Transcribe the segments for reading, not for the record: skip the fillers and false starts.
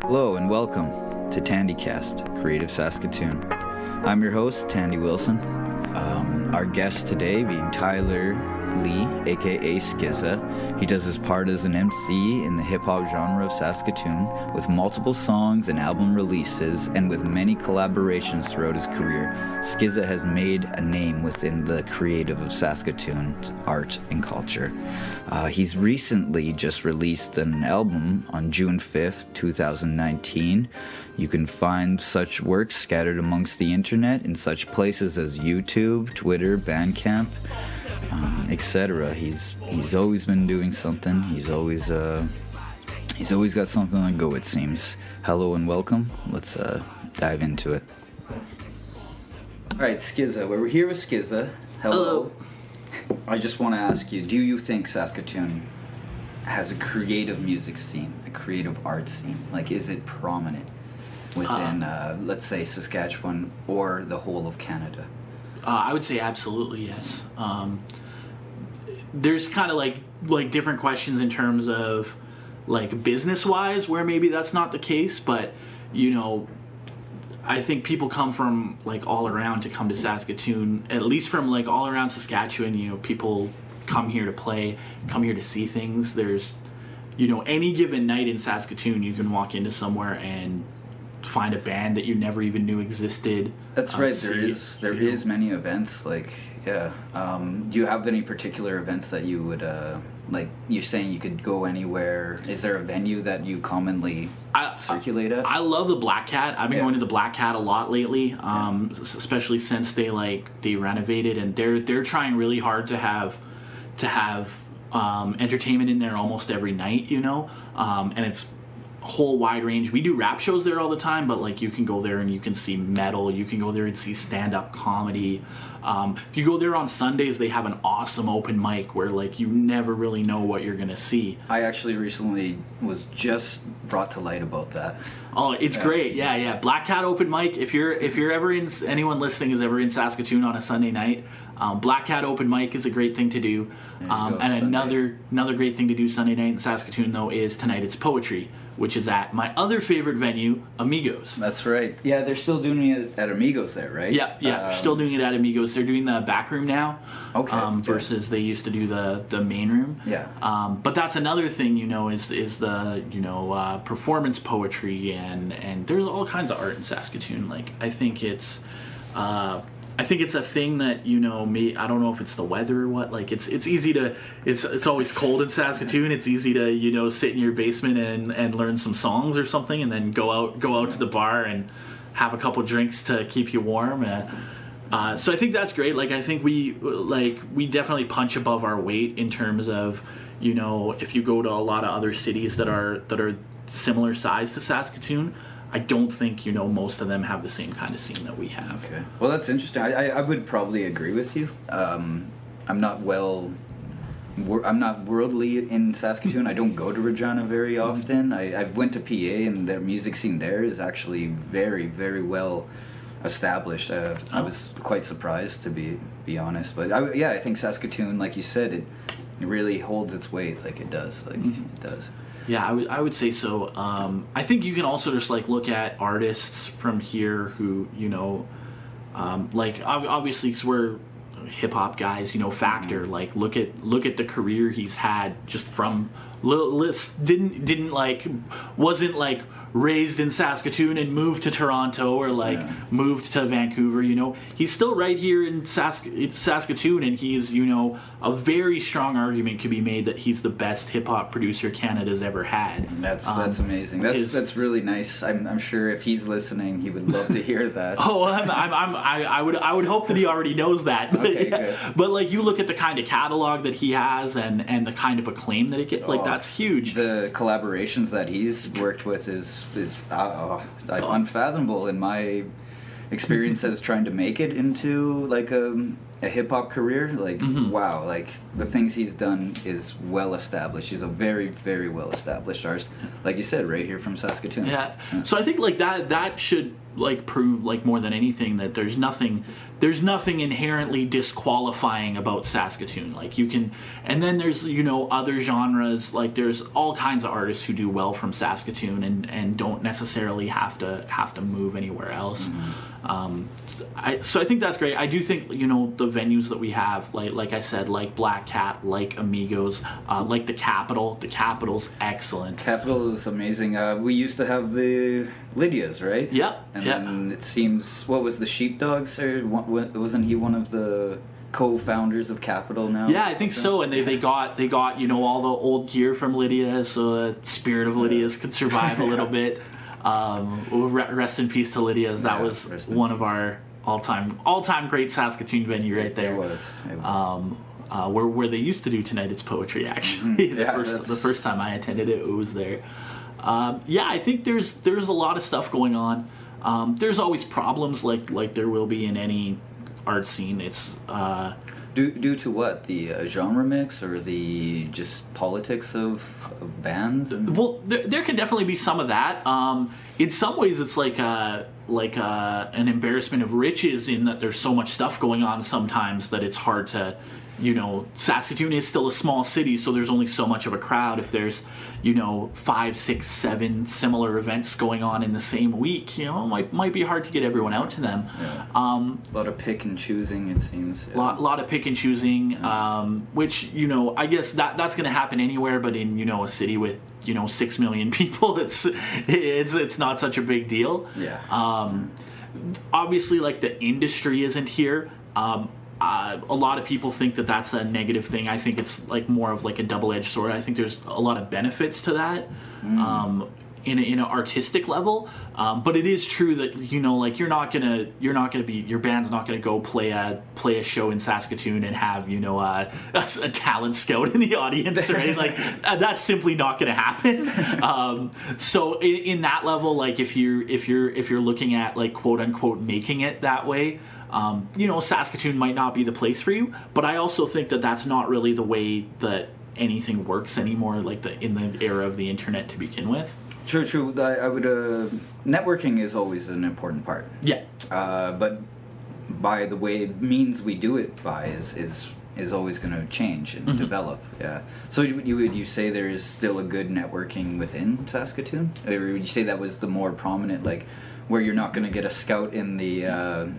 Hello and welcome to TandyCast, Creative Saskatoon. I'm your host, Tandy Wilson. Our guest today being Tyler Lee, aka Skizza. He does his part as an MC in the hip-hop genre of Saskatoon with multiple songs and album releases, and with many collaborations throughout his career. Skizza has made a name within the creative of Saskatoon's art and culture. He's recently just released an album on June 5th, 2019. You can find such works scattered amongst the internet in such places as YouTube, Twitter, Bandcamp, etc. He's always been doing something. He's always got something on go, it seems. Hello and welcome. Let's dive into it. All right, Skizza. We're here with Skizza. Hello. I just want to ask you, do you think Saskatoon has a creative music scene, a creative art scene? Like, is it prominent within, let's say, Saskatchewan or the whole of Canada? I would say absolutely yes. There's kind of like different questions in terms of like business-wise where maybe that's not the case, but you know, I think people come from like all around to come to Saskatoon, at least from like all around Saskatchewan. You know, people come here to play, come here to see things. There's, you know, any given night in Saskatoon, you can walk into somewhere and find a band that you never even knew existed. That's right. There is many events. Like, yeah. Do you have any particular events that you would like? You're saying you could go anywhere. Is there a venue that you commonly circulate at? I love the Black Cat. I've been going to the Black Cat a lot lately, especially since they renovated, and they're trying really hard to have entertainment in there almost every night. You know, and it's whole wide range. We do rap shows there all the time, but like you can go there and you can see metal, you can go there and see stand-up comedy. If you go there on Sundays, they have an awesome open mic where like you never really know what you're gonna see. I actually recently was just brought to light about that. Oh, it's great. Yeah. Black Cat open mic. If you're ever in, anyone listening is ever in Saskatoon on a Sunday night, Black Cat open mic is a great thing to do. And another great thing to do Sunday night in Saskatoon though is tonight it's poetry, which is at my other favorite venue, Amigos. That's right. Yeah, they're still doing it at Amigos there, right? Yeah, they're still doing it at Amigos. They're doing the back room now. Okay. Versus they used to do the main room. Yeah. But that's another thing, you know, is the performance poetry and there's all kinds of art in Saskatoon. Like I think it's a thing that, you know, I don't know if it's the weather or what. Like it's easy to it's always cold in Saskatoon. It's easy to, you know, sit in your basement and learn some songs or something, and then go out to the bar and have a couple drinks to keep you warm. So I think that's great. Like I think we definitely punch above our weight in terms of, you know, if you go to a lot of other cities that are similar size to Saskatoon, I don't think, you know, most of them have the same kind of scene that we have. Okay. Well, that's interesting. I would probably agree with you. I'm not worldly in Saskatoon. I don't go to Regina very often. I went to PA, and their music scene there is actually very, very well established. I was quite surprised, to be honest. But I think Saskatoon, like you said, it really holds its weight. Like it does. It does. Yeah, I would say so. I think you can also just like look at artists from here who, you know, like obviously because we're hip hop guys, you know, Factor. Like look at the career he's had just from wasn't like raised in Saskatoon and moved to Toronto or moved to Vancouver. You know, he's still right here in Saskatoon, and he's, you know, a very strong argument could be made that he's the best hip hop producer Canada's ever had. That's amazing. That's really nice. I'm sure if he's listening, he would love to hear that. I would hope that he already knows that. But, okay, good. But like you look at the kind of catalog that he has and the kind of acclaim that it gets, like that's huge. The collaborations that he's worked with is unfathomable in my experience as trying to make it into like a hip hop career. Like wow, like the things he's done is well established. He's a very, very well established artist, like you said, right here from Saskatoon. Yeah. So I think like that should like prove like more than anything that there's nothing inherently disqualifying about Saskatoon. Like you can, and then there's other genres, like there's all kinds of artists who do well from Saskatoon and don't necessarily have to move anywhere else. So I think that's great. I do think the venues that we have, like I said, like Black Cat, like Amigos, like the Capital's excellent. Capital is amazing. We used to have the Lydia's, right? Yep. And then it seems, what was the Sheepdogs, or wasn't he one of the co-founders of Capital now? Yeah, I think so. And they got all the old gear from Lydia, so the spirit of Lydia's could survive a little bit. Rest in peace to Lydia's. That was one of our all-time great Saskatoon venue right there. It was. Where they used to do Tonight It's Poetry, actually. The first time I attended it was there. I think there's a lot of stuff going on. There's always problems like there will be in any art scene. It's due to what, the genre mix or the just politics of bands? Well, there can definitely be some of that. In some ways, it's like an embarrassment of riches in that there's so much stuff going on sometimes that it's hard to. Saskatoon is still a small city, so there's only so much of a crowd. If there's 5, 6, 7 similar events going on in the same week, it might be hard to get everyone out to them. A lot of pick and choosing, it seems. Lot of pick and choosing, which I guess that's going to happen anywhere, but in a city with 6 million people, it's not such a big deal. Obviously, like, the industry isn't here. A lot of people think that that's a negative thing. I think it's like more of like a double-edged sword. I think there's a lot of benefits to that in an artistic level. But it is true that your band's not gonna go play a show in Saskatoon and have a talent scout in the audience, right? Like that's simply not gonna happen. So in that level, like if you're looking at like quote unquote making it that way. Saskatoon might not be the place for you, but I also think that that's not really the way that anything works anymore, like in the era of the internet to begin with. True. I would. Networking is always an important part. Yeah. But by the way means we do it by is always going to change and develop. Yeah. So would you say there is still a good networking within Saskatoon, or would you say that was the more prominent, like, where you're not going to get a scout in the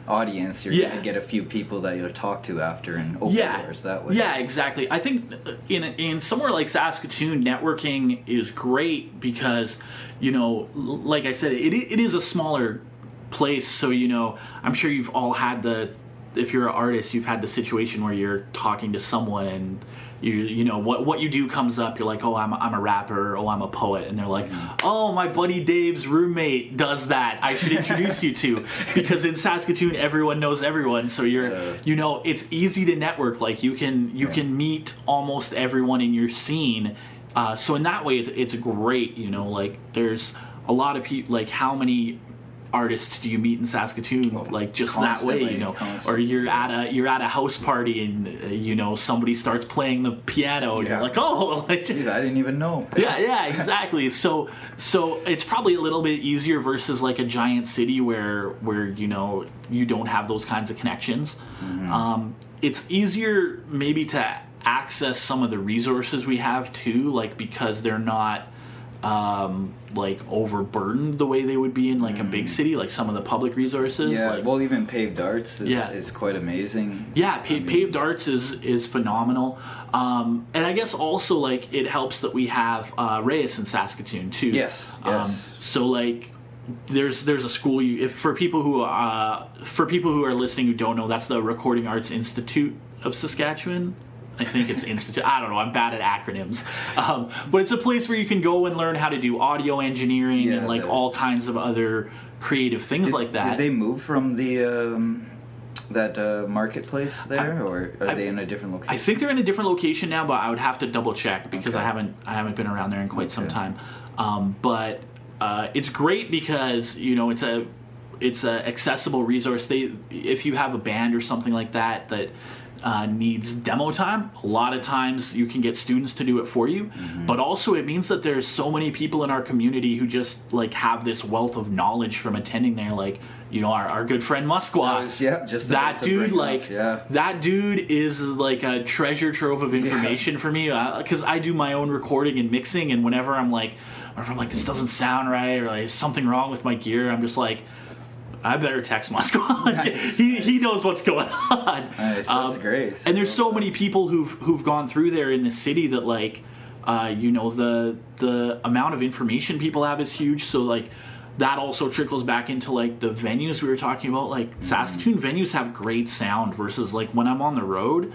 audience, you're going to get a few people that you'll talk to after and open doors that way? Yeah, exactly. I think in somewhere like Saskatoon, networking is great because, like I said, it is a smaller place, so, I'm sure you've all had if you're an artist, you've had the situation where you're talking to someone and what you do comes up. You're like, oh, I'm a rapper, oh, I'm a poet, and they're like, oh, my buddy Dave's roommate does that. I should introduce you to, because in Saskatoon everyone knows everyone. So it's easy to network. Like you can meet almost everyone in your scene. So in that way, it's great. Like there's a lot of people. Like how many artists do you meet in Saskatoon, like just that way, or you're at a house party and somebody starts playing the piano and you're like, oh, like, geez, I didn't even know. yeah, exactly. So it's probably a little bit easier versus like a giant city where you don't have those kinds of connections. It's easier maybe to access some of the resources we have too, like because they're not like overburdened the way they would be in like a big city, like some of the public resources. Even paved arts is quite amazing. Paved arts is phenomenal. And I guess also like it helps that we have Reyes in Saskatoon too. Yes. So like there's a school for people who are listening who don't know, that's the Recording Arts Institute of Saskatchewan. I think it's Institute. I don't know. I'm bad at acronyms. But it's a place where you can go and learn how to do audio engineering and like all kinds of other creative things like that. Did they move from the that marketplace there, or are they in a different location? I think they're in a different location now, but I would have to double check because I haven't been around there in quite some time. But it's great because it's a accessible resource. If you have a band or something like that needs demo time. A lot of times you can get students to do it for you, but also it means that there's so many people in our community who just like have this wealth of knowledge from attending there. Like, you know, our good friend Musquat. Just that dude, that dude is like a treasure trove of information for me, because I do my own recording and mixing, and whenever I'm like, this doesn't sound right, or like there's something wrong with my gear, I'm just like, I better text Musquat. Nice. He knows what's going on. Nice, that's great. And there's so many people who've gone through there in the city that like, you know, the amount of information people have is huge. So like, that also trickles back into like the venues we were talking about. Like Saskatoon venues have great sound versus like when I'm on the road,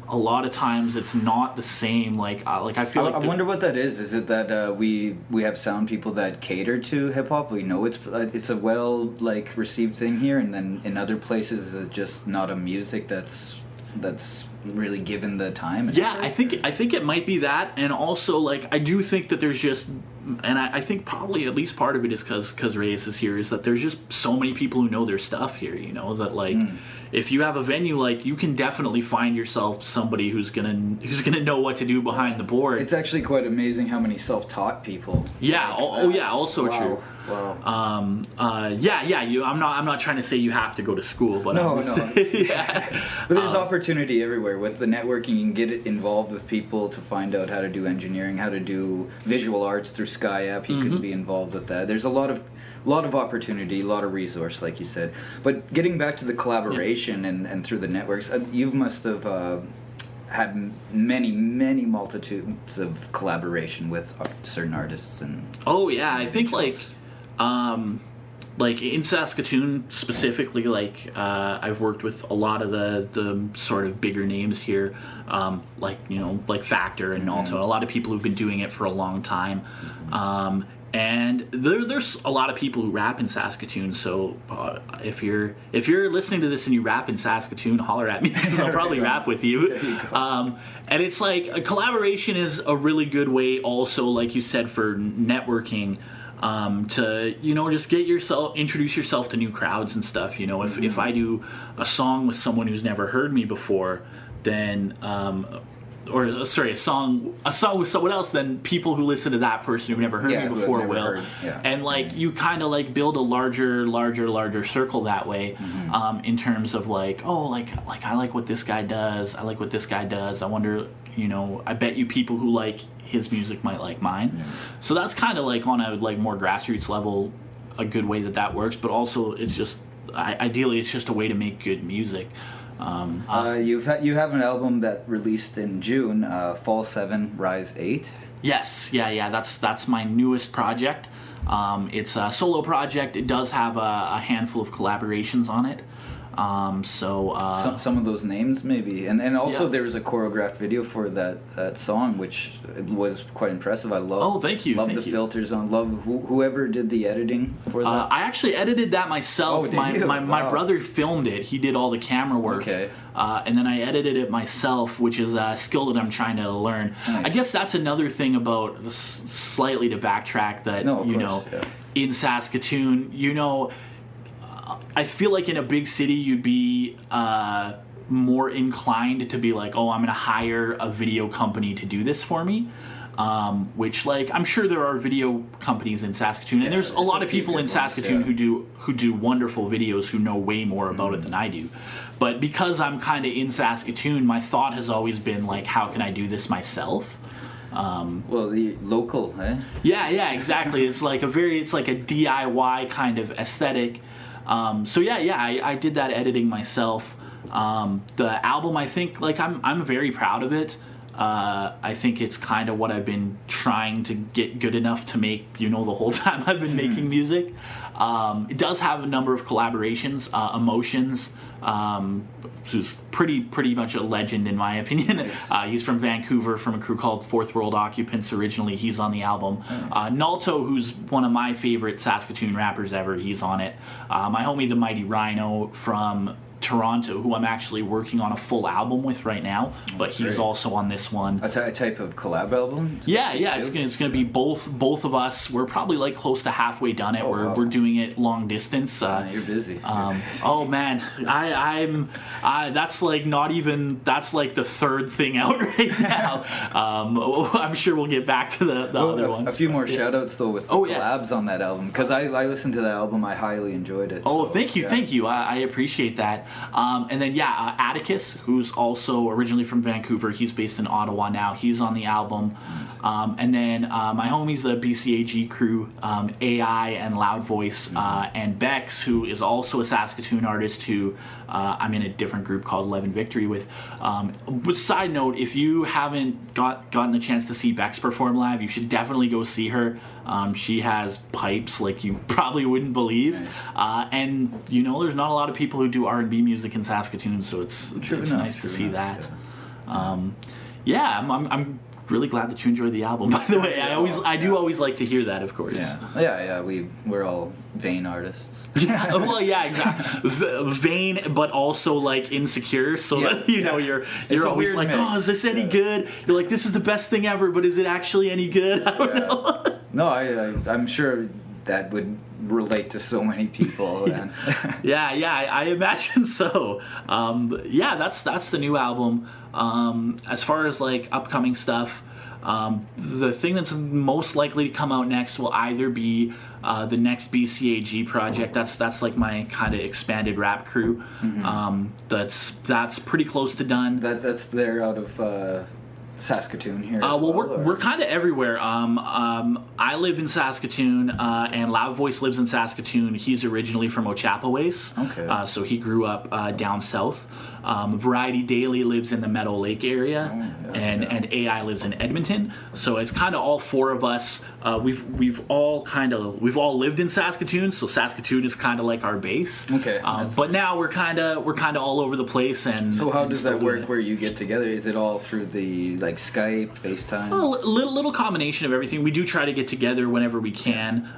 a lot of times it's not the same. Like I feel like I wonder what that is. Is it that we have sound people that cater to hip hop? We know it's a well like received thing here, and then in other places it's just not a music that's really given the time. Yeah, I think it might be that, and also like I do think that there's just, and I think probably at least part of it is because Reyes is here, is that there's just so many people who know their stuff here, you know, that like if you have a venue, like you can definitely find yourself somebody who's gonna know what to do behind the board. It's actually quite amazing how many self-taught people. Yeah. Also wow. true. Wow. I'm not trying to say you have to go to school, but no. Yeah. But there's opportunity everywhere with the networking. You can get involved with people to find out how to do engineering, how to do visual arts through Sky App. You can be involved with that. There's a lot of opportunity, a lot of resource, like you said. But getting back to the collaboration and through the networks, you must have had many multitudes of collaboration with certain artists and. Oh yeah, I think like in Saskatoon specifically, like I've worked with a lot of the sort of bigger names here, like, you know, like Factor and Alto, a lot of people who've been doing it for a long time. And there's a lot of people who rap in Saskatoon, so if you're listening to this and you rap in Saskatoon, holler at me, because I'll probably rap with you. And it's like a collaboration is a really good way also, like you said, for networking, to, you know, just introduce yourself to new crowds and stuff. You know, if I do a song with someone who's never heard me before, then a song with someone else, then people who listen to that person who've never heard me before will. And like you kind of like build a larger circle that way, in terms of like, oh, like I like what this guy does. I like what this guy does. I wonder, you know, I bet you people who like his music might like mine. So that's kind of like on a like more grassroots level, a good way that works. But also it's just ideally it's just a way to make good music. You have an album that released in June, Fall 7, Rise 8. Yes, yeah. That's my newest project. It's a solo project. It does have a handful of collaborations on it. Some of those names maybe, and also there was a choreographed video for that song, which was quite impressive. I love. Oh, thank you. Love the filters on. Love whoever did the editing for that. I actually edited that myself. Oh, did you? My brother filmed it. He did all the camera work. Okay. And then I edited it myself, which is a skill that I'm trying to learn. Nice. I guess that's another thing about, slightly to backtrack, that in Saskatoon, you know. I feel like in a big city you'd be more inclined to be like, oh, I'm going to hire a video company to do this for me, which, like, I'm sure there are video companies in Saskatoon, and there's a lot of people in Saskatoon who do wonderful videos who know way more about it than I do. But because I'm kind of in Saskatoon, my thought has always been like, how can I do this myself? Well, the local, eh? Yeah, exactly. It's like a DIY kind of aesthetic. I did that editing myself. The album, I think, like, I'm very proud of it. I think it's kind of what I've been trying to get good enough to make, you know, the whole time I've been making music. It does have a number of collaborations. Emotions, who's pretty much a legend in my opinion. Nice. He's from Vancouver, from a crew called Fourth World Occupants originally. He's on the album. Nice. Nalto, who's one of my favorite Saskatoon rappers ever, he's on it. My homie the Mighty Rhino from Toronto, who I'm actually working on a full album with right now, but he's also on this one. A type of collab album? Yeah, it's gonna be both of us. We're probably like close to halfway done it. We're doing it long distance. You're busy. Oh man, I'm that's like not even, that's like the third thing out right now. I'm sure we'll get back to the other ones. A few more shout outs though with the collabs on that album, because I listened to that album. I highly enjoyed it. Thank you. I appreciate that. And then Atticus, who's also originally from Vancouver, he's based in Ottawa now. He's on the album. And then my homies, the BCAG crew, AI and Loud Voice, and Bex, who is also a Saskatoon artist who I'm in a different group called 11 Victory with. But side note, if you haven't gotten the chance to see Bex perform live, you should definitely go see her. She has pipes like you probably wouldn't believe. Nice. And you know, there's not a lot of people who do R&B music in Saskatoon, so it's nice to see that. Yeah, I'm really glad that you enjoyed the album, by the way. I do always like to hear that, of course. Yeah, we're all vain artists. Well, yeah, exactly. Vain, but also like insecure. So that, you know, you're always like, mix. Oh, is this any good? You're like, this is the best thing ever, but is it actually any good? I don't know. No, I'm sure that would relate to so many people. I imagine so. That's the new album. As far as like upcoming stuff, the thing that's most likely to come out next will either be the next BCAG project. That's like my kind of expanded rap crew. That's pretty close to done. They're out of Saskatoon here. We're kind of everywhere. I live in Saskatoon, and Loud Voice lives in Saskatoon. He's originally from Ochapowace. Okay. So he grew up down south. Variety Daily lives in the Meadow Lake area, and AI lives in Edmonton. So it's kind of all four of us. We've all lived in Saskatoon, so Saskatoon is kind of like our base. Okay. But now we're kind of all over the place. And so how does that work? Where you get together? Is it all through the like Skype, FaceTime? A little combination of everything. We do try to get together whenever we can.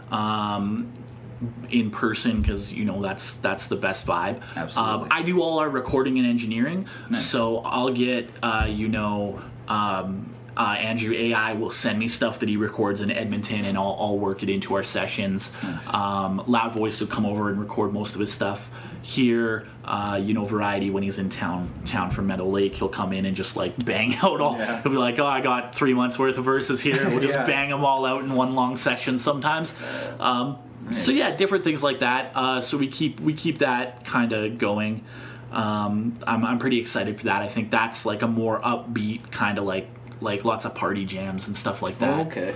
In person, because you know that's the best vibe. Absolutely. I do all our recording and engineering. Nice. So I'll get Andrew AI will send me stuff that he records in Edmonton, and I'll work it into our sessions. Nice. Loud Voice will come over and record most of his stuff here. Variety, when he's in town from Meadow Lake, he'll come in and just like bang out all. Yeah. He'll be like, I got 3 months worth of verses here. We'll just bang them all out in one long session sometimes. Nice. So yeah, different things like that. So we keep that kind of going. I'm pretty excited for that. I think that's like a more upbeat kind of like lots of party jams and stuff like that. Oh, okay.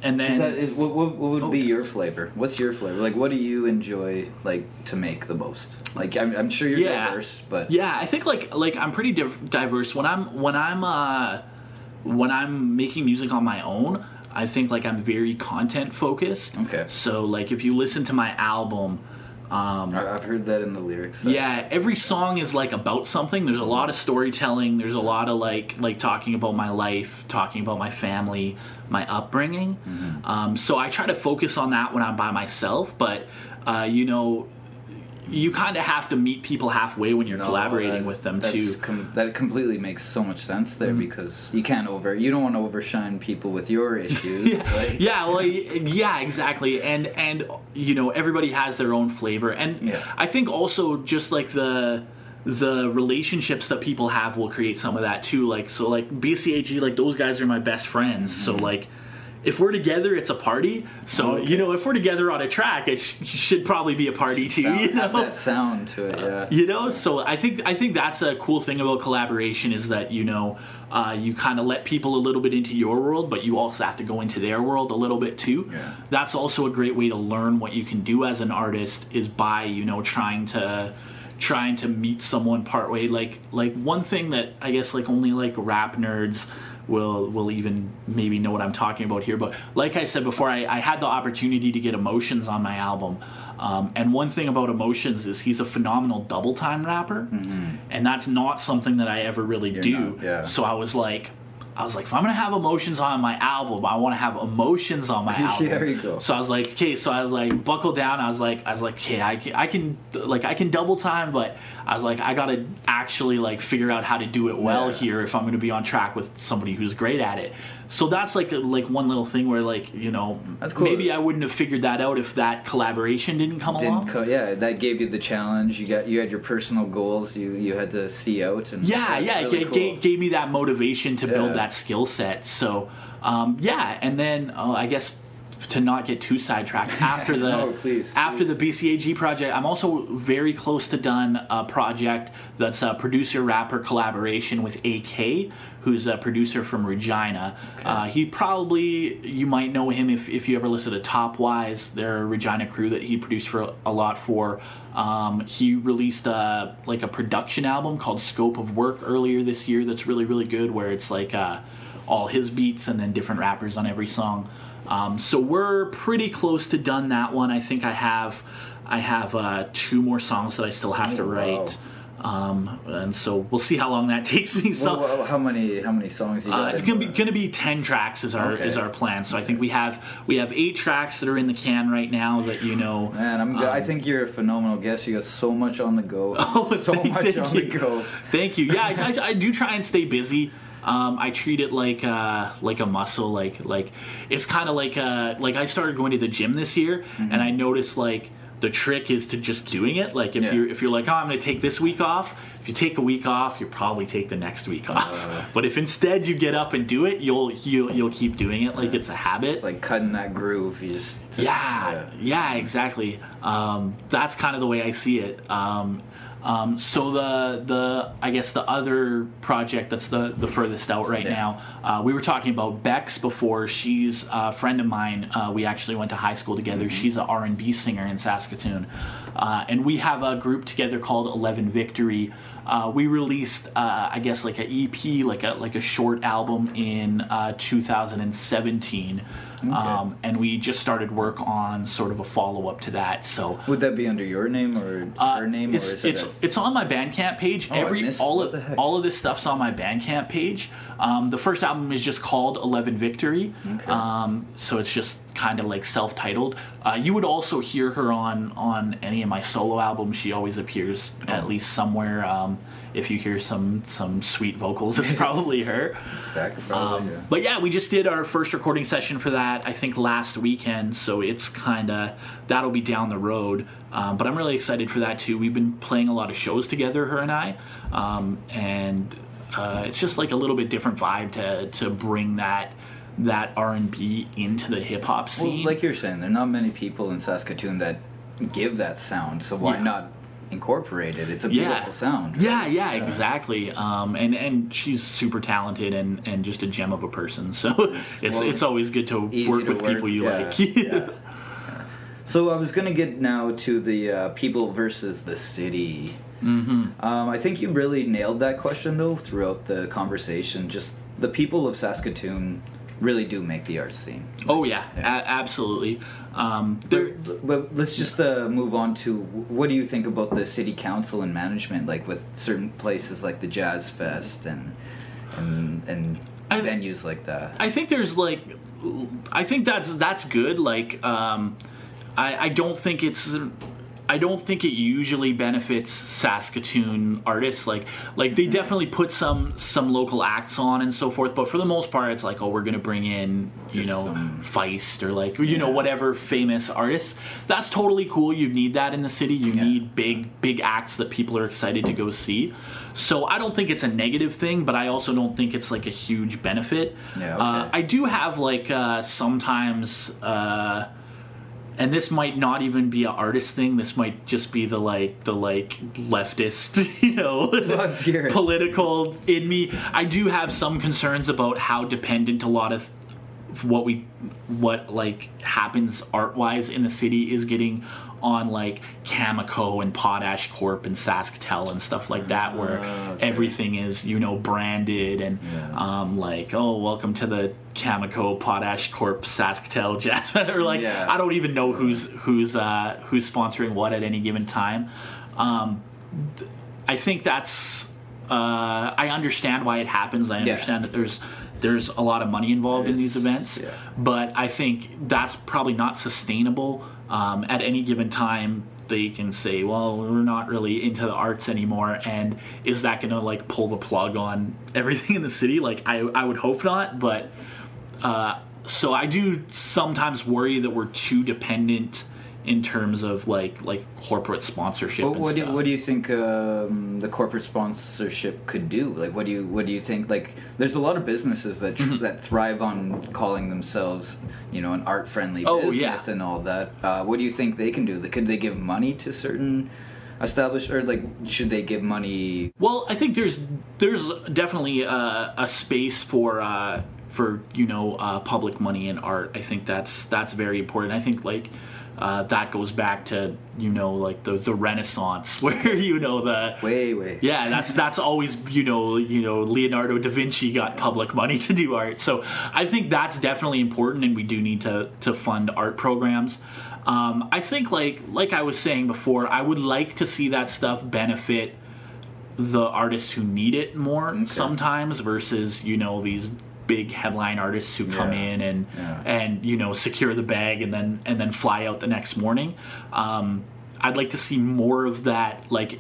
And then what would be your flavor? What's your flavor? Like, what do you enjoy like to make the most? Like, I'm sure you're diverse, but I think like I'm pretty diverse when I'm making music on my own. I think like I'm very content focused. Okay. So like if you listen to my album, I've heard that in the lyrics. Yeah, every song is like about something. There's a lot of storytelling. There's a lot of like talking about my life, talking about my family, my upbringing. Mm-hmm. So I try to focus on that when I'm by myself. But you kind of have to meet people halfway when you're collaborating with them too. That completely makes so much sense there, because you don't want to overshine people with your issues. Exactly. And everybody has their own flavor, and I think also just like the relationships that people have will create some of that too. Like BCAG, like those guys are my best friends. Mm-hmm. So like, if we're together, it's a party. So, if we're together on a track, it should probably be a party too. Have that sound to it, yeah. So I think that's a cool thing about collaboration, is that, you kind of let people a little bit into your world, but you also have to go into their world a little bit too. Yeah. That's also a great way to learn what you can do as an artist, is by, trying to meet someone partway. Like one thing that I guess like only like rap nerds will even maybe know what I'm talking about here, but like I said before, I had the opportunity to get Emotions on my album, and one thing about Emotions is he's a phenomenal double time rapper, and that's not something that I ever really do. So I was like, I was like, if I'm gonna have emotions on my album, I want to have emotions on my album. There you go. So I was like, okay. So I was like, buckle down. I was like, okay, I can double time, but I was like, I gotta actually like figure out how to do it well here if I'm gonna be on track with somebody who's great at it. So that's like one little thing where like, you know, that's cool. Maybe I wouldn't have figured that out if that collaboration didn't come along. That gave you the challenge. You had your personal goals. You had to see out. And it gave me that motivation to build that skill set. So and then I guess to not get too sidetracked, after the the BCAG project, I'm also very close to done a project that's a producer-rapper collaboration with AK, who's a producer from Regina. Okay. You might know him if you ever listen to Top Wise, their Regina crew that he produced for a lot for. He released a production album called Scope of Work earlier this year that's really, really good, where it's like all his beats and then different rappers on every song. So we're pretty close to done that one. I think I have 2 more songs that I still have to write. Wow. And so we'll see how long that takes me. So how many songs you got? It's gonna be 10 tracks is our plan. So I think we have 8 tracks that are in the can right now that you know. Man, I think you're a phenomenal guest. You got so much on the go. The go. Thank you. Yeah, I do try and stay busy. I treat it like a muscle, like it's kind of like I started going to the gym this year, and I noticed like the trick is to just doing it. Like if you're like, oh, I'm gonna take this week off. If you take a week off, you'll probably take the next week off. But if instead you get up and do it, you'll keep doing it like it's a habit. It's like cutting that groove. You just exactly. That's kind of the way I see it. So I guess the other project that's the furthest out right now, we were talking about Bex before. She's a friend of mine. We actually went to high school together. She's an R&B singer in Saskatoon. And we have a group together called 11 Victory. We released, I guess, like an EP, like a short album in 2017. Okay. And we just started work on sort of a follow-up to that. So would that be under your name or her name? It's on my Bandcamp page. All of this stuff's on my Bandcamp page. The first album is just called 11 Victory. Okay. So it's just kind of like self-titled. You would also hear her on any of my solo albums. She always appears at least somewhere. If you hear some sweet vocals, it's probably her. It's back, probably, yeah. But yeah, we just did our first recording session for that, I think last weekend, so it's that'll be down the road. But I'm really excited for that too. We've been playing a lot of shows together, her and I, and it's just like a little bit different vibe to bring that R&B into the hip-hop scene. Well, like you're saying, there are not many people in Saskatoon that give that sound, so why not incorporate it? It's a beautiful sound. Right? Yeah, exactly. And she's super talented and just a gem of a person, so it's always good to work with people you like. Yeah. So I was going to get now to the people versus the city. Mm-hmm. I think you really nailed that question, though, throughout the conversation. Just the people of Saskatoon really do make the art scene. Oh yeah. Absolutely. But let's just move on to what do you think about the city council and management, like with certain places like the Jazz Fest and venues like that. I think that's good. Like I don't think it usually benefits Saskatoon artists. Like they definitely put some local acts on and so forth, but for the most part, it's like, oh, we're gonna bring in Feist or whatever famous artists. That's totally cool. You need that in the city. You need big acts that people are excited to go see. So I don't think it's a negative thing, but I also don't think it's like a huge benefit. Yeah. Okay. I do have sometimes. And this might not even be an artist thing. This might just be the leftist, political in me. I do have some concerns about how dependent a lot of what happens art-wise in the city is getting on Cameco and Potash Corp and Sasktel and stuff like that, where everything is branded and oh, welcome to the Cameco Potash Corp Sasktel Jazz or I don't even know who's sponsoring what at any given time. I think that's I understand why it happens. I understand that there's a lot of money involved in these events. Yeah. But I think that's probably not sustainable. At any given time, they can say, well, we're not really into the arts anymore, and is that going to like pull the plug on everything in the city? Like, I would hope not, but so I do sometimes worry that we're too dependent in terms of like corporate sponsorship. What do you think the corporate sponsorship could do? Like, what do you think? Like, there's a lot of businesses that that thrive on calling themselves, you know, an art friendly business and all that. What do you think they can do? Could they give money to certain established, or like should they give money? Well, I think there's definitely a space for you know, public money in art. I think that's very important. I think like that goes back to, you know, like the Renaissance, where, you know, the way that's always, you know Leonardo da Vinci got public money to do art. So I think that's definitely important, and we do need to fund art programs. I think like I was saying before, I would like to see that stuff benefit the artists who need it more sometimes, versus, you know, these big headline artists who come in and you know, secure the bag and then fly out the next morning. I'd like to see more of that. Like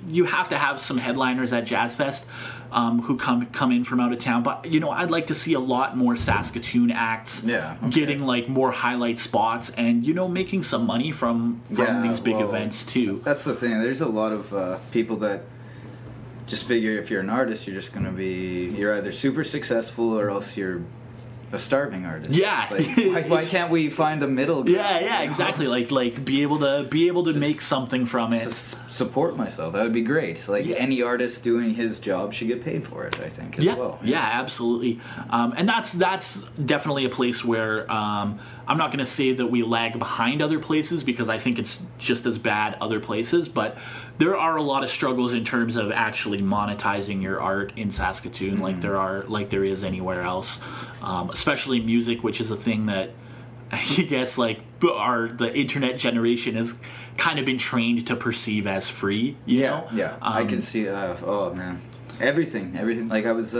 you have to have some headliners at Jazz Fest who come in from out of town, but, you know, I'd like to see a lot more Saskatoon acts getting like more highlight spots, and, you know, making some money from these big events too. That's the thing. There's a lot of people that just figure if you're an artist, you're either super successful or else you're a starving artist. Yeah. Like, why can't we find the middle ground? Yeah, exactly. Like be able to make something from it. Support myself. That would be great. Like, any artist doing his job should get paid for it, I think, as well. Yeah, absolutely. And that's definitely a place where I'm not going to say that we lag behind other places, because I think it's just as bad other places, but there are a lot of struggles in terms of actually monetizing your art in Saskatoon, like there is anywhere else. Especially music, which is a thing that I guess like the internet generation has kind of been trained to perceive as free. You know? Yeah. I can see. Oh man, everything. Like, I was.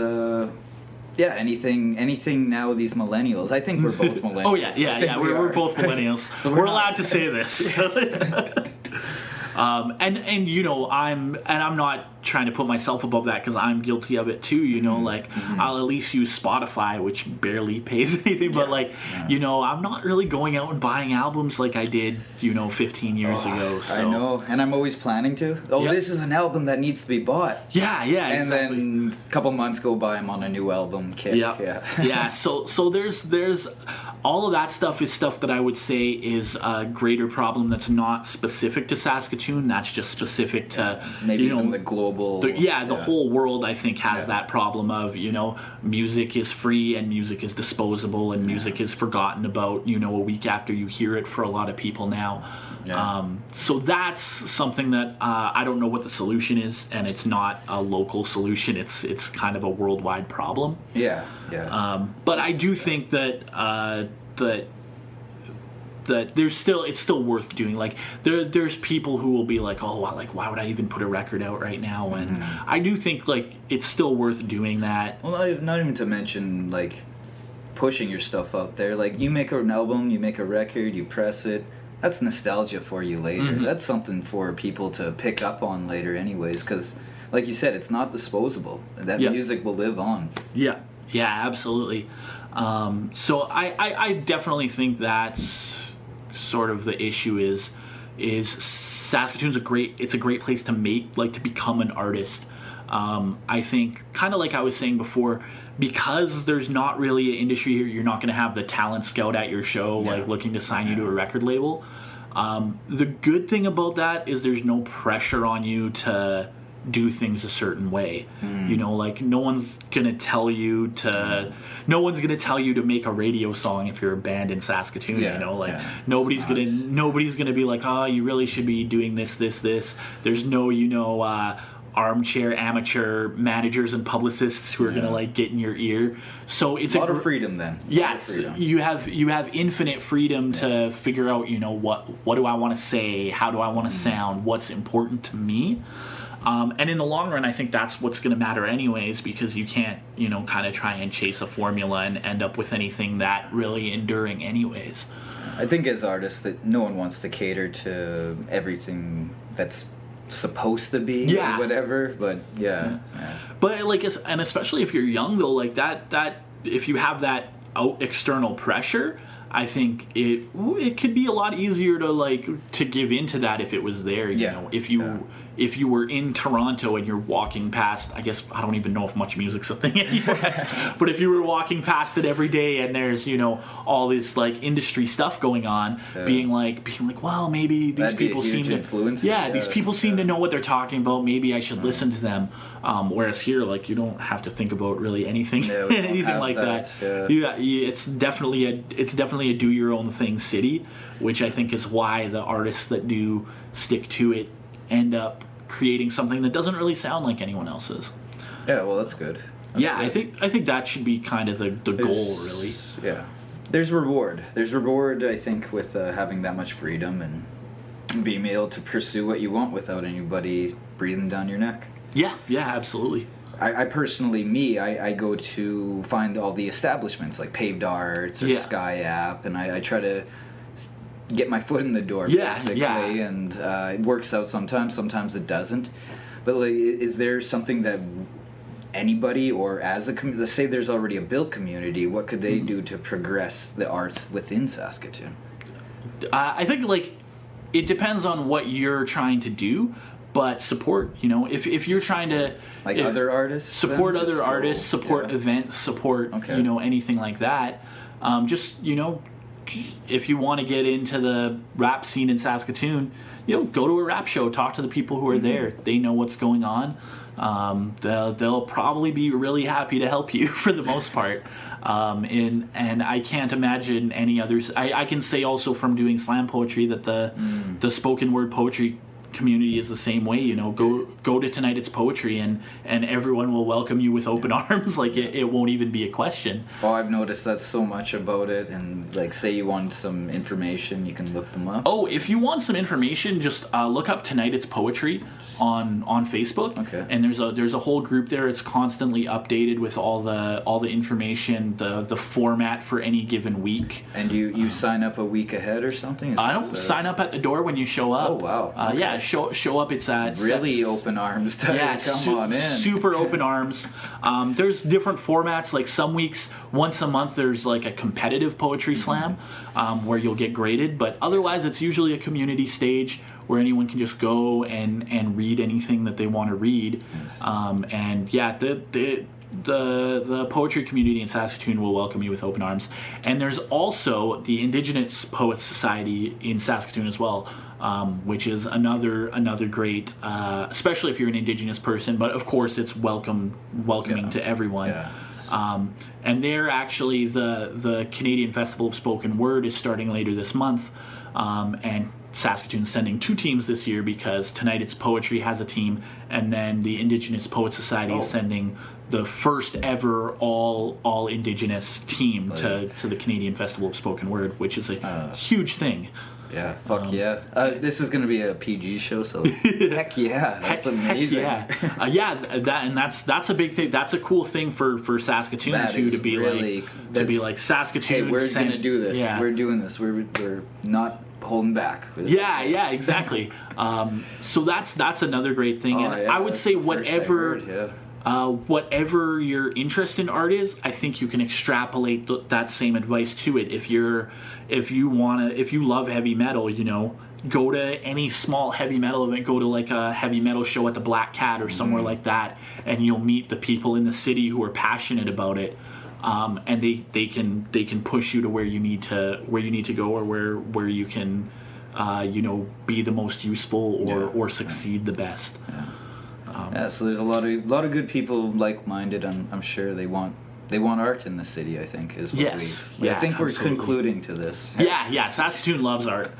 Anything now. These millennials. I think we're both millennials. Oh yeah. We're both millennials. So we're allowed to say this. And you know, I'm not trying to put myself above that, because I'm guilty of it too, you know. Like, I'll at least use Spotify, which barely pays anything, but you know, I'm not really going out and buying albums like I did, you know, 15 years ago. So. I know, and I'm always planning to. This is an album that needs to be bought. Yeah, and exactly. then a couple months go by, I'm on a new album kick. Yeah. So there's all of that stuff is stuff that I would say is a greater problem that's not specific to Saskatoon. That's just specific to maybe, you know, even the global. The whole world, I think, has that problem of, you know, music is free and music is disposable and music is forgotten about, you know, a week after you hear it for a lot of people now. So that's something that I don't know what the solution is, and it's not a local solution. It's kind of a worldwide problem. But I do think that that it's still worth doing. Like, there's people who will be like, oh, well, like, why would I even put a record out right now? And I do think like it's still worth doing that. Well, not even to mention like pushing your stuff out there. Like, you make an album, you make a record, you press it. That's nostalgia for you later. That's something for people to pick up on later, anyways. Because, like you said, it's not disposable. That music will live on. Yeah, absolutely. So I definitely think that's sort of the issue is Saskatoon's a great place to become an artist. I think, kind of like I was saying before, because there's not really an industry here, you're not going to have the talent scout at your show like looking to sign you to a record label. The good thing about that is there's no pressure on you to do things a certain way. You know, like, no one's gonna tell you to make a radio song if you're a band in Saskatoon. You know, like, nobody's gonna be like, oh, you really should be doing this. There's no, you know, armchair amateur managers and publicists who are going to like get in your ear. So it's a lot of freedom then. Yeah, you have infinite freedom to figure out, you know, what do I want to say, how do I want to sound, what's important to me. And in the long run, I think that's what's going to matter anyways, because you can't, you know, kind of try and chase a formula and end up with anything that really enduring anyways. I think as artists that no one wants to cater to everything that's supposed to be or whatever, but but like, and especially if you're young though, like that if you have that external pressure, I think it could be a lot easier to give into that if it was there. You know, if you were in Toronto and you're walking past, I guess I don't even know if much music's a thing anymore, but if you were walking past it every day and there's, you know, all this like industry stuff going on, being like, well, maybe these people seem to these people seem to know what they're talking about. Maybe I should listen to them. Whereas here, like, you don't have to think about really anything like that. It's definitely a do your own thing city, which I think is why the artists that do stick to it end up creating something that doesn't really sound like anyone else's. Yeah, well, that's good. I think that should be kind of the goal, really. Yeah. There's reward. I think, with having that much freedom and being able to pursue what you want without anybody breathing down your neck. Yeah, absolutely. I personally, I go to find all the establishments like Paved Arts or Sky App, and I try to get my foot in the door, basically, and it works out sometimes it doesn't. But like, is there something that anybody, or as a community, let's say there's already a built community, what could they do to progress the arts within Saskatoon? I think like it depends on what you're trying to do. But support, you know, if you're trying to other artists, support other artists, support events, support you know, anything like that. Just, you know, if you want to get into the rap scene in Saskatoon, you know, go to a rap show, talk to the people who are there. They know what's going on. They'll probably be really happy to help you for the most part. And I can't imagine any others. I can say also from doing slam poetry that the spoken word poetry community is the same way. You know, go to Tonight It's Poetry and everyone will welcome you with open arms. Like it won't even be a question. Oh, I've noticed that so much about it. And like, say you want some information, you can look them up. Oh, if you want some information, just look up Tonight It's Poetry on Facebook. Okay. And there's a whole group there. It's constantly updated with all the information, the format for any given week. And you sign up a week ahead or something? I don't sign up at the door when you show up. Oh wow. Okay. Yeah. Show up. It's at really open arms to come on in. Super open arms. There's different formats. Like some weeks, once a month, there's like a competitive poetry slam where you'll get graded. But otherwise, it's usually a community stage where anyone can just go and read anything that they want to read. And yeah, the poetry community in Saskatoon will welcome you with open arms. And there's also the Indigenous Poets Society in Saskatoon as well, which is another great, especially if you're an Indigenous person, but of course it's welcoming to everyone. Yeah. And they're actually, the Canadian Festival of Spoken Word is starting later this month, and Saskatoon's sending 2 teams this year because Tonight It's Poetry has a team, and then the Indigenous Poets Society is sending the first ever all Indigenous team to the Canadian Festival of Spoken Word, which is a huge thing. Yeah, fuck yeah. This is going to be a PG show, so heck yeah, that's amazing. Heck yeah. That's a big thing. That's a cool thing for Saskatoon that too, to be like Saskatoon. Hey, we're going to do this. Yeah. We're doing this. We're not holding back. Yeah, exactly. So that's another great thing. And I would say whatever your interest in art is, I think you can extrapolate that same advice to it. If you love heavy metal, you know, go to any small heavy metal event, go to like a heavy metal show at the Black Cat or somewhere like that, and you'll meet the people in the city who are passionate about it. And they can push you to where you need to go, or where you can be the most useful or succeed the best. So there's a lot of good people, like-minded. I'm sure they want art in the city, I think, is what I think we're concluding to this. Yeah, Saskatoon loves art.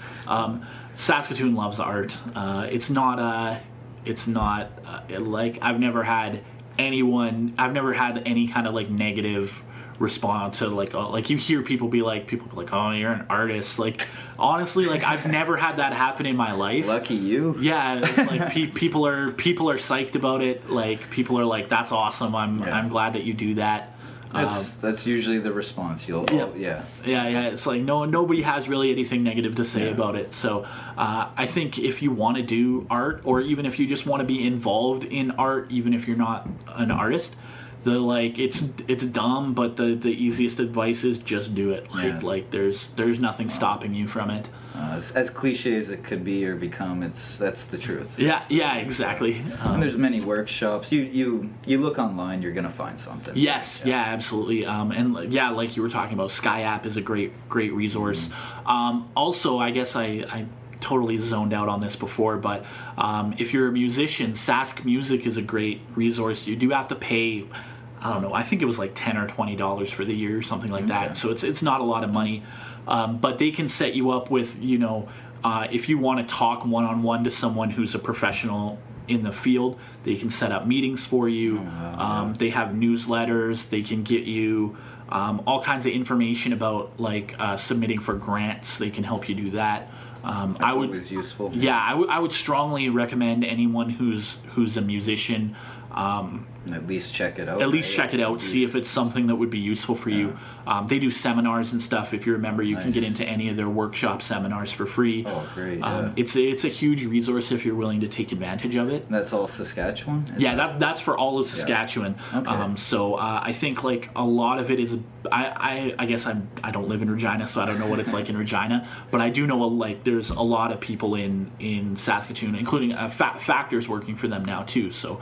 Saskatoon loves art. It's not it's not like I've never had any kind of like negative response to like you hear people be like, oh, you're an artist. Like, honestly, like I've never had that happen in my life. Lucky you. Yeah, it's like people are psyched about it. Like, people are like, that's awesome. I'm glad that you do that. That's usually the response. Yeah. It's like nobody has really anything negative to say about it. So I think if you want to do art, or even if you just want to be involved in art, even if you're not an artist, it's dumb, but the easiest advice is just do it. Like there's nothing stopping you from it. As cliche as it could be or become, that's the truth. Yeah, exactly. And there's many workshops. You look online, you're gonna find something. Yes, yeah, absolutely. And yeah, like you were talking about, Sky App is a great resource. Also, I guess I totally zoned out on this before, but if you're a musician, Sask Music is a great resource. You do have to pay, I don't know, I think it was like $10 or $20 for the year or something like that. So it's not a lot of money, but they can set you up with, if you want to talk one-on-one to someone who's a professional in the field, they can set up meetings for you. They have newsletters. They can get you all kinds of information about like submitting for grants. They can help you do that. That's always useful. Yeah, I would strongly recommend anyone who's a musician at least check it out. Check it out. See if it's something that would be useful for you. They do seminars and stuff. If you're a member, you can get into any of their workshop seminars for free. Oh, great! It's a huge resource if you're willing to take advantage of it. That's all Saskatchewan? That's for all of Saskatchewan. Okay. So I think like a lot of it is. I guess I don't live in Regina, so I don't know what it's like in Regina. But I do know like there's a lot of people in Saskatoon, including Factor's working for them now too. So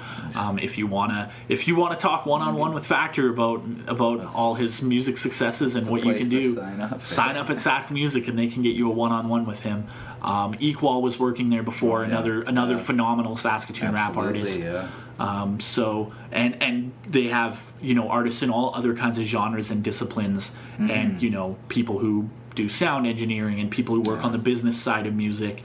if you wanna talk one-on-one with Factor about all his music successes and what you can do, sign up at Sask Music and they can get you a one-on-one with him. Equal was working there before, another phenomenal Saskatoon rap artist. So and they have artists in all other kinds of genres and disciplines, and people who do sound engineering and people who work on the business side of music.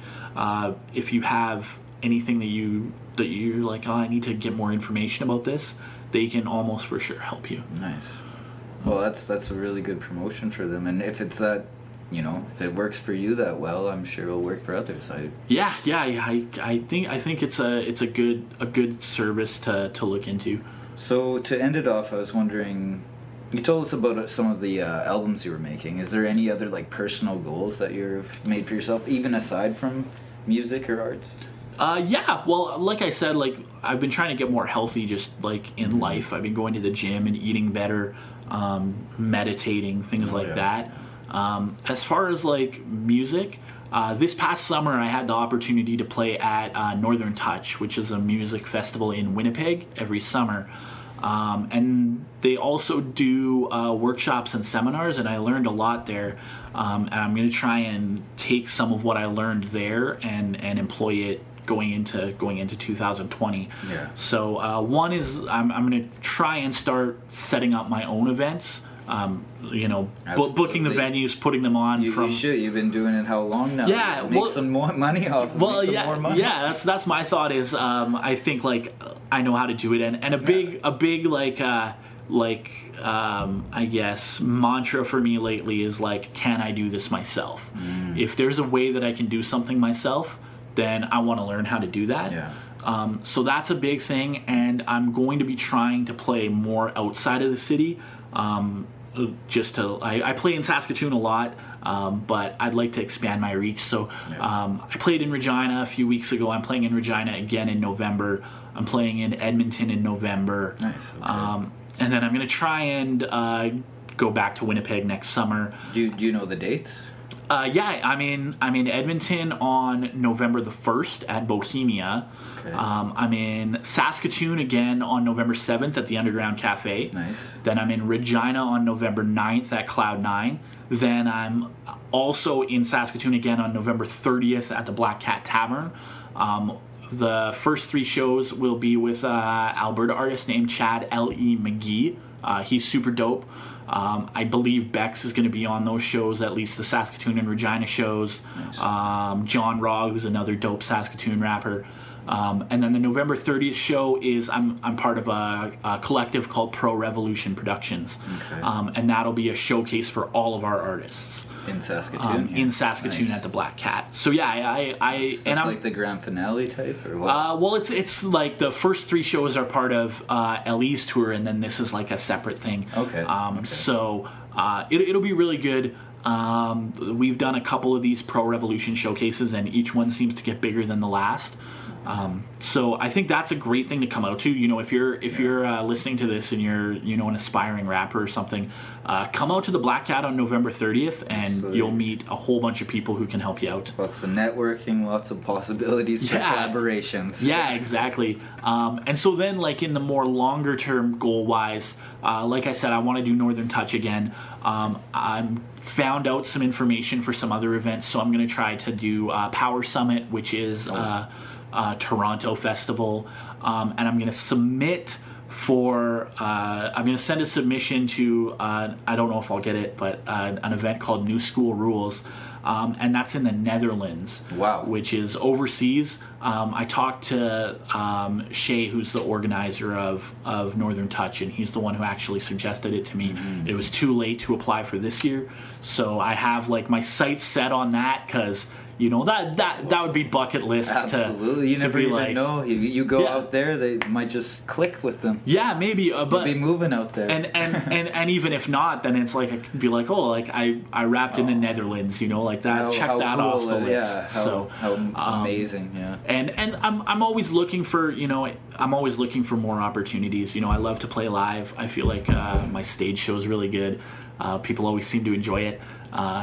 If you have anything that you're like, I need to get more information about this, they can almost for sure help you. Nice. Well, that's a really good promotion for them, and if it's that, if it works for you that well, I'm sure it'll work for others. I think it's a good service to look into. So to end it off, I was wondering, you told us about some of the albums you were making. Is there any other like personal goals that you've made for yourself, even aside from music or arts? Well, like I said, like I've been trying to get more healthy just like in life. I've been going to the gym and eating better, meditating, things like that. As far as like music, this past summer I had the opportunity to play at Northern Touch, which is a music festival in Winnipeg every summer. And they also do workshops and seminars, and I learned a lot there. And I'm going to try and take some of what I learned there and employ it going into 2020. So one is I'm going to try and start setting up my own events. Booking the venues, putting them on. You should. You've been doing it how long now? Yeah, make some more money off. More money. Yeah, that's my thought. Is I think like I know how to do it, and a big like I guess mantra for me lately is like, can I do this myself? If there's a way that I can do something myself, then I want to learn how to do that. So that's a big thing, and I'm going to be trying to play more outside of the city. I play in Saskatoon a lot, but I'd like to expand my reach. So I played in Regina a few weeks ago. I'm playing in Regina again in November. I'm playing in Edmonton in November. Nice. Okay. And then I'm going to try and go back to Winnipeg next summer. Do you know the dates? I'm in Edmonton on November the 1st at Bohemia. Okay. I'm in Saskatoon again on November 7th at the Underground Cafe. Nice. Then I'm in Regina on November 9th at Cloud 9. Then I'm also in Saskatoon again on November 30th at the Black Cat Tavern. The first 3 shows will be with an Alberta artist named Chad L.E. McGee. He's super dope. I believe Bex is going to be on those shows, at least the Saskatoon and Regina shows. Nice. John Raw, who's another dope Saskatoon rapper. And then the November 30th show is I'm part of a collective called Pro Revolution Productions. Okay. And that'll be a showcase for all of our artists. In Saskatoon? In Saskatoon Nice. at the Black Cat. So yeah, It's like the grand finale type, or what? well, it's like the first 3 shows are part of LE's tour, and then this is like a separate thing. Okay. So it'll be really good. We've done a couple of these Pro Revolution showcases, and each one seems to get bigger than the last. So I think that's a great thing to come out to. You know, if you're listening to this and you're an aspiring rapper or something, come out to the Black Cat on November 30th, and Absolutely. you'll meet a whole bunch of people who can help you out. Lots of networking, lots of possibilities for collaborations. Yeah, exactly. And so then, like, in the more longer term goal wise, like I said, I want to do Northern Touch again. I'm found out some information for some other events, so I'm going to try to do Power Summit, which is Toronto Festival, and I'm going to submit for I'm going to send a submission to I don't know if I'll get it, but an event called New School Rules, and that's in the Netherlands. Wow. Which is overseas. I talked to Shay, who's the organizer of Northern Touch, and he's the one who actually suggested it to me. Mm-hmm. It was too late to apply for this year, so I have like my sights set on that, because that would be bucket list. Absolutely. You to never be even like, know. You go Yeah. out there, they might just click with them. Yeah, maybe, but You'll be moving out there. and even if not, then it's like I could be like, oh, like I rapped in the Netherlands, like that. Check that cool, off the list. Yeah, how So amazing. Yeah. And I'm always looking for more opportunities. I love to play live. I feel like my stage show is really good. People always seem to enjoy it.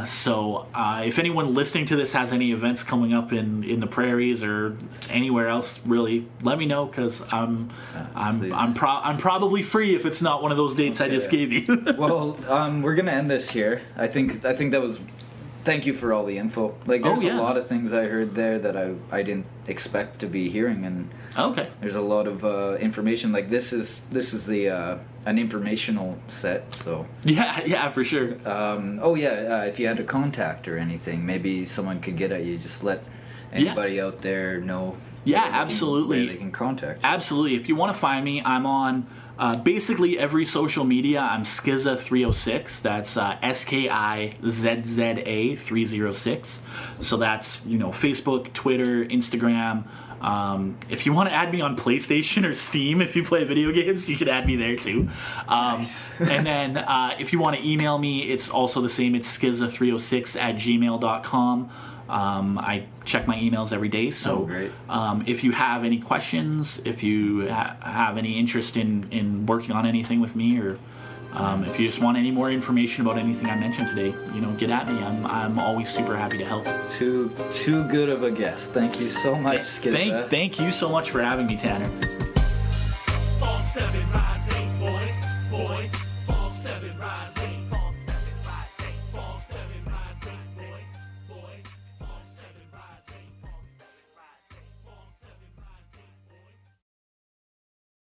So if anyone listening to this has any events coming up in the prairies or anywhere else, really let me know, because I'm probably free if it's not one of those dates I just gave you. Well, we're gonna end this here. I think that was. Thank you for all the info. Like, there's a lot of things I heard there that I didn't expect to be hearing, and Okay. there's a lot of information. Like, this is the an informational set, so. Yeah, for sure. If you had a contact or anything, maybe someone could get at you. Just let anybody out there know. Yeah, absolutely. Where they can contact you. Absolutely. If you want to find me, I'm on basically every social media. I'm Skizza306. That's SKIZZA 306. So that's Facebook, Twitter, Instagram. If you want to add me on PlayStation or Steam, if you play video games, you can add me there too. Nice. And then if you want to email me, it's also the same. It's skizza306@gmail.com. I check my emails every day, so great. If you have any questions, if you have any interest in working on anything with me, or if you just want any more information about anything I mentioned today, get at me. I'm always super happy to help. Too good of a guest. Thank you so much, Skizza. Thank you so much for having me, Tanner. Fall 7, rise 8, boy. Fall 7, rise 8.